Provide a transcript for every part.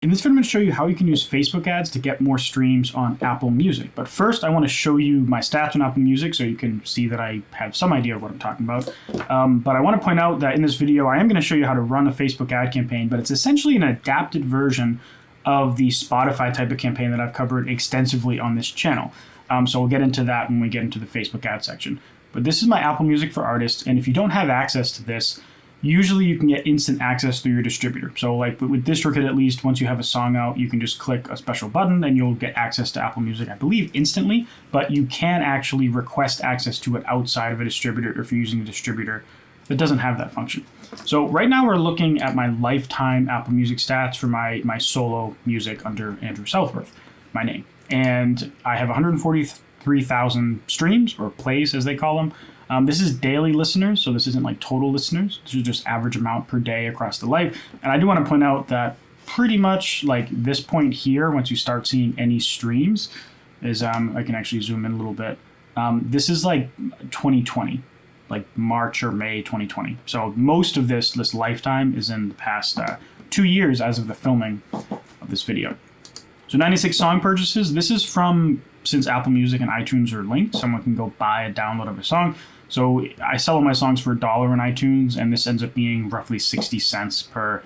In this video, I'm going to show you how you can use Facebook ads to get more streams on Apple Music. But first, I want to show you my stats on Apple Music so you can see that I have some idea of what I'm talking about. But I want to point out that in this video, I am going to show you how to run a Facebook ad campaign, but it's essentially an adapted version of the Spotify type of campaign that I've covered extensively on this channel. So we'll get into that when we get into the Facebook ad section. But this is my Apple Music for Artists, and if you don't have access to this, usually you can get instant access through your distributor. So like with DistroKid, at least, once you have a song out, you can just click a special button and you'll get access to Apple Music, I believe, instantly. But you can actually request access to it outside of a distributor if you're using a distributor that doesn't have that function. So right now we're looking at my lifetime Apple Music stats for my solo music under Andrew Southworth, my name. And I have 143,000 streams, or plays as they call them. This is daily listeners, so this isn't like total listeners. This is just average amount per day across the life. And I do want to point out that pretty much like this point here, once you start seeing any streams, is I can actually zoom in a little bit. This is like 2020, like March or May 2020. So most of this lifetime is in the past 2 years as of the filming of this video. So 96 song purchases. This is from since Apple Music and iTunes are linked. Someone can go buy a download of a song. So I sell all my songs for $1 in iTunes, and this ends up being roughly 60 cents per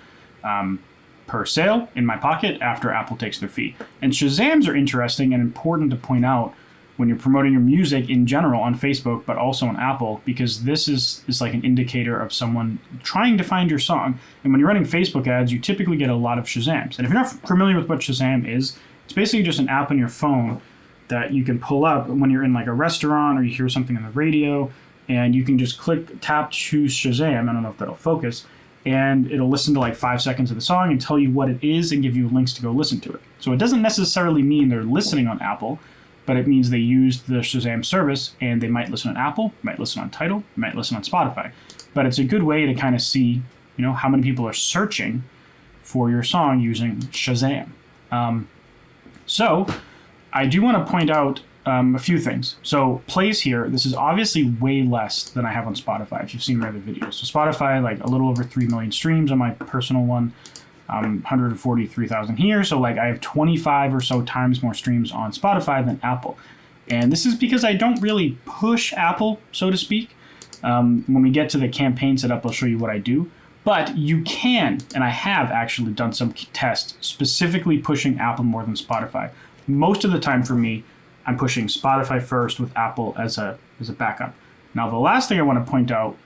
sale in my pocket after Apple takes their fee. And Shazams are interesting and important to point out when you're promoting your music in general on Facebook, but also on Apple, because this is like an indicator of someone trying to find your song. And when you're running Facebook ads, you typically get a lot of Shazams. And if you're not familiar with what Shazam is, it's basically just an app on your phone that you can pull up when you're in like a restaurant or you hear something on the radio, and you can just tap, choose Shazam. I don't know if that'll focus, and it'll listen to like 5 seconds of the song and tell you what it is and give you links to go listen to it. So it doesn't necessarily mean they're listening on Apple, but it means they used the Shazam service, and they might listen on Apple, might listen on Tidal, might listen on Spotify. But it's a good way to kind of see, how many people are searching for your song using Shazam. So I do want to point out a few things. So plays here, this is obviously way less than I have on Spotify, if you've seen my other videos. So Spotify, like a little over 3 million streams on my personal one, 143,000 here. So like I have 25 or so times more streams on Spotify than Apple. And this is because I don't really push Apple, so to speak. When we get to the campaign setup, I'll show you what I do. But you can, and I have actually done some tests specifically pushing Apple more than Spotify. Most of the time for me, I'm pushing Spotify first with Apple as a backup. Now, the last thing I want to point out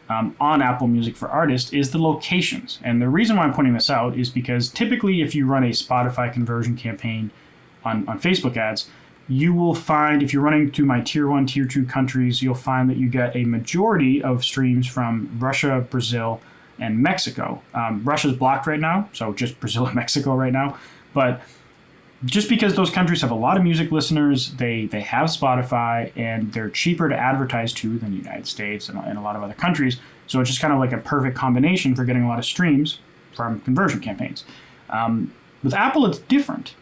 on Apple Music for Artists is the locations. And the reason why I'm pointing this out is because typically if you run a Spotify conversion campaign on Facebook ads, you will find, if you're running to my tier 1, tier 2 countries, you'll find that you get a majority of streams from Russia, Brazil, and Mexico. Russia's blocked right now, so just Brazil and Mexico right now. But just because those countries have a lot of music listeners, they have Spotify, and they're cheaper to advertise to than the United States and a lot of other countries. So it's just kind of like a perfect combination for getting a lot of streams from conversion campaigns. With Apple, it's different.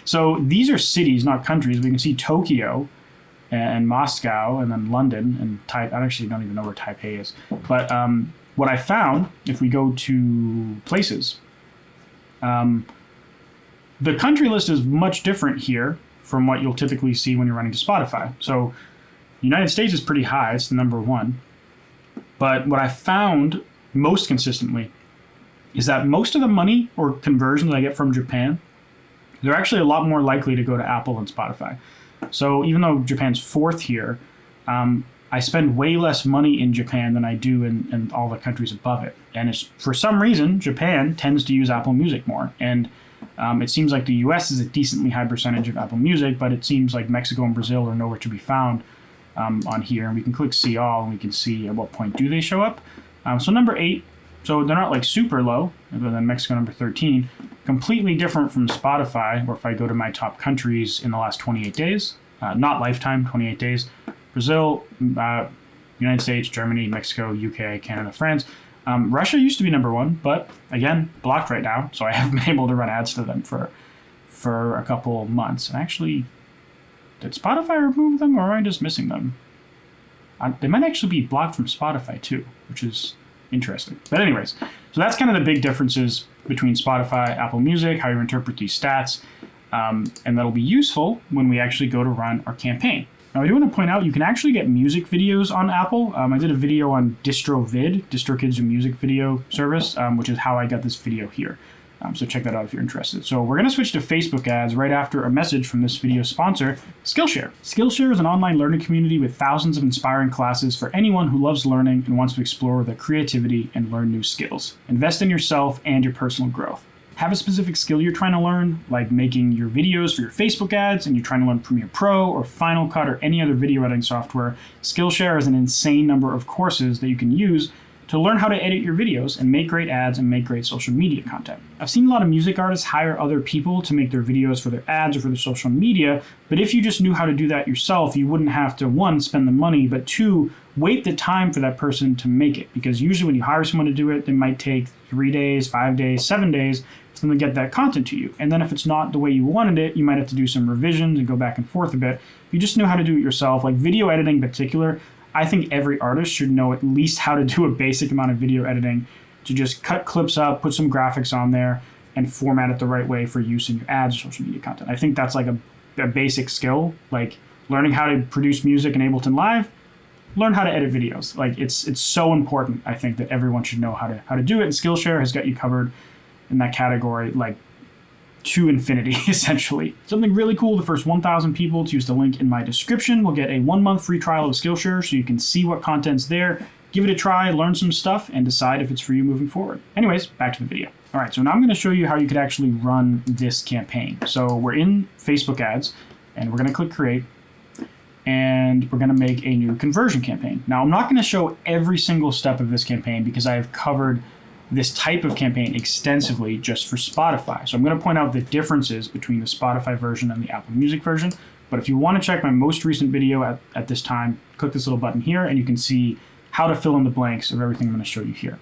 So these are cities, not countries. We can see Tokyo and Moscow and then London and I actually don't even know where Taipei is. But what I found, if we go to places, the country list is much different here from what you'll typically see when you're running to Spotify. So the United States is pretty high. It's the number 1. But what I found most consistently is that most of the money or conversions I get from Japan, they're actually a lot more likely to go to Apple than Spotify. So even though Japan's 4th here, I spend way less money in Japan than I do in all the countries above it. And it's, for some reason, Japan tends to use Apple Music more. And it seems like the US is a decently high percentage of Apple Music, but it seems like Mexico and Brazil are nowhere to be found on here. And we can click see all, and we can see at what point do they show up. So number 8, so they're not like super low, other than Mexico number 13. Completely different from Spotify, or if I go to my top countries in the last 28 days, not lifetime, 28 days. Brazil, United States, Germany, Mexico, UK, Canada, France. Russia used to be number 1, but again, blocked right now, so I haven't been able to run ads to them for a couple months. And actually, did Spotify remove them, or am I just missing them? They might actually be blocked from Spotify too, which is Interesting. But anyways, so that's kind of the big differences between Spotify, Apple Music, how you interpret these stats, and that'll be useful when we actually go to run our campaign. Now, I do want to point out you can actually get music videos on Apple. I did a video on DistroVid, DistroKid's music video service, which is how I got this video here. So check that out if you're interested. So we're going to switch to Facebook ads right after a message from this video sponsor, Skillshare. Skillshare is an online learning community with thousands of inspiring classes for anyone who loves learning and wants to explore their creativity and learn new skills. Invest in yourself and your personal growth. Have a specific skill you're trying to learn, like making your videos for your Facebook ads, and you're trying to learn Premiere Pro or Final Cut or any other video editing software, Skillshare has an insane number of courses that you can use to learn how to edit your videos and make great ads and make great social media content. I've seen a lot of music artists hire other people to make their videos for their ads or for their social media, but if you just knew how to do that yourself, you wouldn't have to, one, spend the money, but two, wait the time for that person to make it. Because usually when you hire someone to do it, it might take 3 days, 5 days, 7 days for them to get that content to you. And then if it's not the way you wanted it, you might have to do some revisions and go back and forth a bit. If you just knew how to do it yourself, like video editing in particular, I think every artist should know at least how to do a basic amount of video editing to just cut clips up, put some graphics on there, and format it the right way for use in your ads or social media content. I think that's like a basic skill, like learning how to produce music in Ableton Live, learn how to edit videos. Like it's so important, I think, that everyone should know how to do it, and Skillshare has got you covered in that category, like to infinity, essentially. Something really cool, the first 1,000 people to use the link in my description will get a 1-month free trial of Skillshare so you can see what content's there, give it a try, learn some stuff, and decide if it's for you moving forward. Anyways, back to the video. All right, so now I'm gonna show you how you could actually run this campaign. So we're in Facebook ads, and we're gonna click create, and we're gonna make a new conversion campaign. Now, I'm not gonna show every single step of this campaign because I have covered this type of campaign extensively just for Spotify. So I'm going to point out the differences between the Spotify version and the Apple Music version. But if you want to check my most recent video at this time, click this little button here and you can see how to fill in the blanks of everything I'm going to show you here.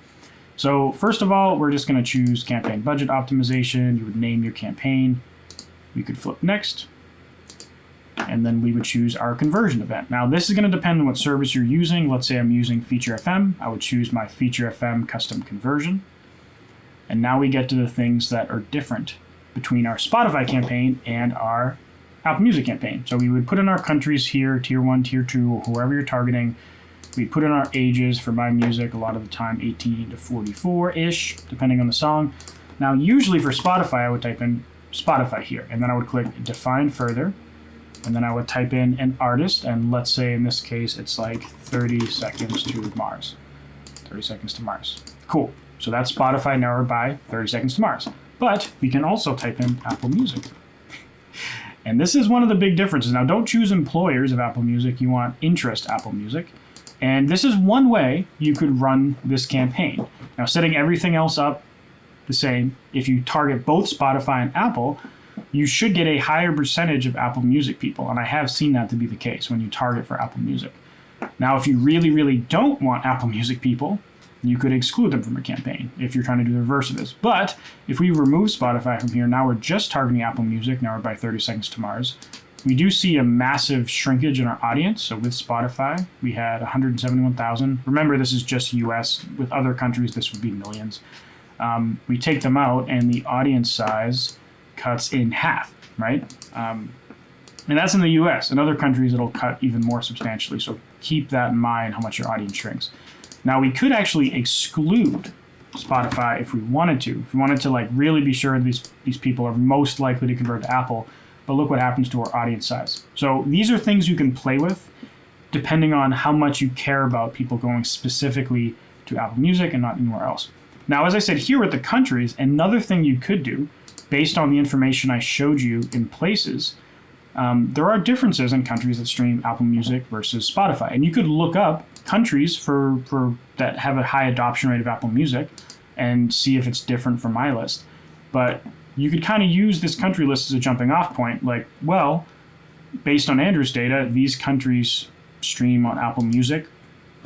So first of all, we're just going to choose campaign budget optimization. You would name your campaign. We could flip next. And then we would choose our conversion event. Now, this is going to depend on what service you're using. Let's say I'm using Feature FM. I would choose my Feature FM custom conversion. And now we get to the things that are different between our Spotify campaign and our Apple Music campaign. So we would put in our countries here, tier 1, tier 2, or whoever you're targeting. We put in our ages for my music, a lot of the time 18 to 44-ish, depending on the song. Now, usually for Spotify, I would type in Spotify here, and then I would click Define Further. And then I would type in an artist, and let's say in this case, it's like 30 seconds to Mars. 30 seconds to Mars. Cool. So that's Spotify narrowed by 30 seconds to Mars. But we can also type in Apple Music. And this is one of the big differences. Now, don't choose employers of Apple Music. You want interest Apple Music. And this is one way you could run this campaign. Now, setting everything else up the same, if you target both Spotify and Apple, you should get a higher percentage of Apple Music people, and I have seen that to be the case when you target for Apple Music. Now, if you really, really don't want Apple Music people, you could exclude them from a campaign if you're trying to do the reverse of this. But if we remove Spotify from here, now we're just targeting Apple Music, now we're by 30 seconds to Mars. We do see a massive shrinkage in our audience. So with Spotify, we had 171,000. Remember, this is just US. With other countries, this would be millions. We take them out, and the audience size cuts in half, right? And that's in the US. In other countries, it'll cut even more substantially. So keep that in mind, how much your audience shrinks. Now, we could actually exclude Spotify if we wanted to. If we wanted to like really be sure these people are most likely to convert to Apple, but look what happens to our audience size. So these are things you can play with depending on how much you care about people going specifically to Apple Music and not anywhere else. Now, as I said here with the countries, another thing you could do based on the information I showed you in places, there are differences in countries that stream Apple Music versus Spotify. And you could look up countries for that have a high adoption rate of Apple Music and see if it's different from my list. But you could kind of use this country list as a jumping off point. Like, well, based on Andrew's data, these countries stream on Apple Music.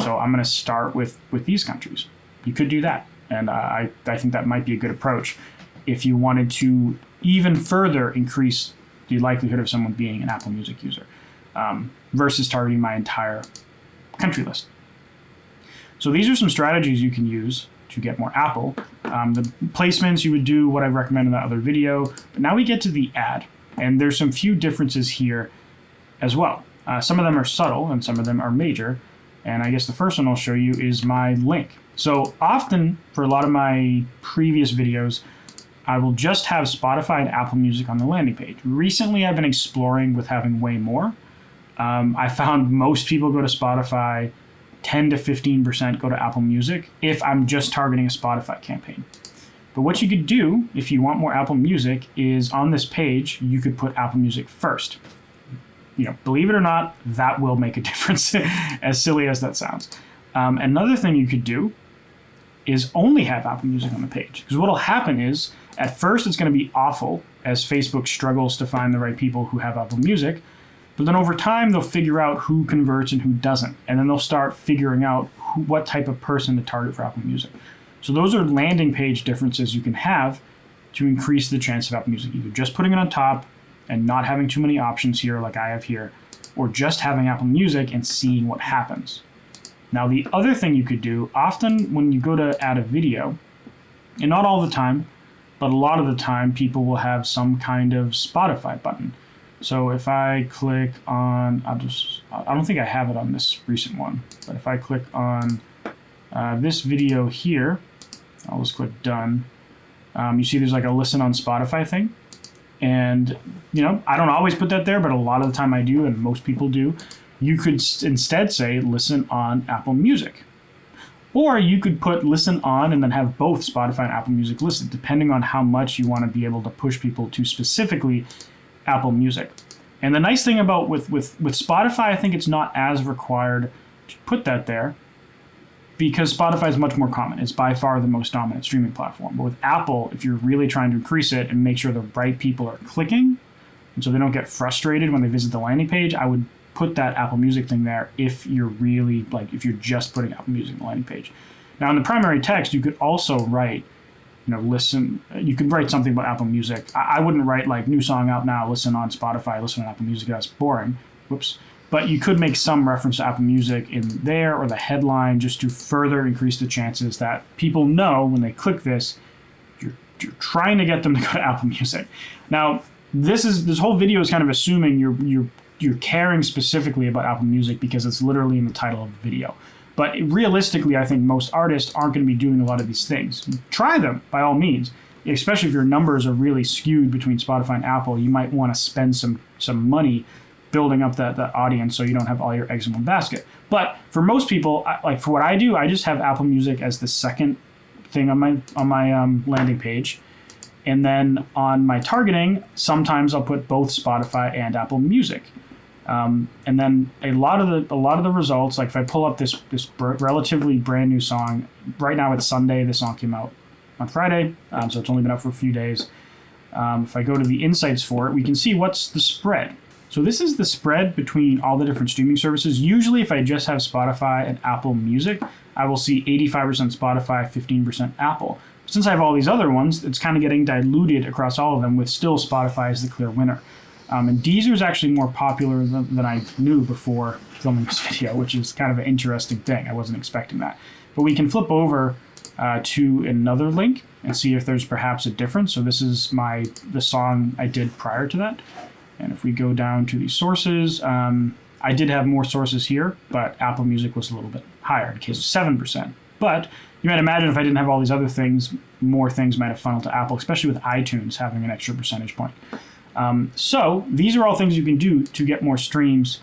So I'm going to start with these countries. You could do that. And I think that might be a good approach if you wanted to even further increase the likelihood of someone being an Apple Music user versus targeting my entire country list. So these are some strategies you can use to get more Apple. The placements, you would do what I recommend in that other video. But now we get to the ad. And there's some few differences here as well. Some of them are subtle and some of them are major. And I guess the first one I'll show you is my link. So often for a lot of my previous videos, I will just have Spotify and Apple Music on the landing page. Recently, I've been exploring with having way more. I found most people go to Spotify, 10 to 15% go to Apple Music if I'm just targeting a Spotify campaign. But what you could do if you want more Apple Music is on this page, you could put Apple Music first. You know, believe it or not, that will make a difference, as silly as that sounds. Another thing you could do is only have Apple Music on the page. Because what will happen is, at first it's going to be awful as Facebook struggles to find the right people who have Apple Music. But then over time, they'll figure out who converts and who doesn't. And then they'll start figuring out what type of person to target for Apple Music. So those are landing page differences you can have to increase the chance of Apple Music, either just putting it on top and not having too many options here like I have here, or just having Apple Music and seeing what happens. Now, the other thing you could do, often when you go to add a video, and not all the time, but a lot of the time, people will have some kind of Spotify button. So if I click on, I don't think I have it on this recent one, but if I click on this video here, I'll just click done. You see there's like a listen on Spotify thing. And, you know, I don't always put that there, but a lot of the time I do, and most people do. You could instead say listen on Apple Music. Or you could put listen on and then have both Spotify and Apple Music listed, depending on how much you want to be able to push people to specifically Apple Music. And the nice thing about with Spotify, I think it's not as required to put that there, because Spotify is much more common. It's by far the most dominant streaming platform. But with Apple, if you're really trying to increase it and make sure the right people are clicking, and so they don't get frustrated when they visit the landing page, I would put that Apple Music thing there if you're really, like, if you're just putting Apple Music on the landing page. Now, in the primary text, you could also write, you know, listen, you could write something about Apple Music. I wouldn't write, like, new song out now, listen on Spotify, listen on Apple Music. That's boring. Whoops. But you could make some reference to Apple Music in there or the headline just to further increase the chances that people know when they click this, you're trying to get them to go to Apple Music. Now, this whole video is kind of assuming you're caring specifically about Apple Music because it's literally in the title of the video. But realistically, I think most artists aren't going to be doing a lot of these things. Try them, by all means. Especially if your numbers are really skewed between Spotify and Apple, you might want to spend some money building up that audience so you don't have all your eggs in one basket. But for most people, like for what I do, I just have Apple Music as the second thing on my landing page. And then on my targeting, sometimes I'll put both Spotify and Apple Music. And then a lot of the results, like if I pull up this relatively brand new song, right now it's Sunday, this song came out on Friday, so it's only been out for a few days. If I go to the insights for it, we can see what's the spread. So this is the spread between all the different streaming services. Usually if I just have Spotify and Apple Music, I will see 85% Spotify, 15% Apple. Since I have all these other ones, it's kind of getting diluted across all of them, with still Spotify as the clear winner. And Deezer is actually more popular than I knew before filming this video, which is kind of an interesting thing. I wasn't expecting that. But we can flip over to another link and see if there's perhaps a difference. So this is the song I did prior to that. And if we go down to the sources, I did have more sources here, but Apple Music was a little bit higher, in case of 7%. But you might imagine if I didn't have all these other things, more things might have funneled to Apple, especially with iTunes having an extra percentage point. So these are all things you can do to get more streams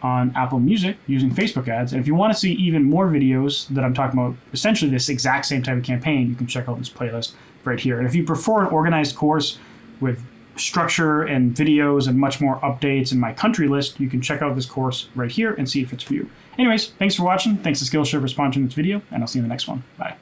on Apple Music using Facebook ads. And if you want to see even more videos that I'm talking about, essentially this exact same type of campaign, you can check out this playlist right here. And if you prefer an organized course with structure and videos and much more updates in my country list, you can check out this course right here and see if it's for you. Anyways, thanks for watching. Thanks to Skillshare for sponsoring this video, and I'll see you in the next one. Bye.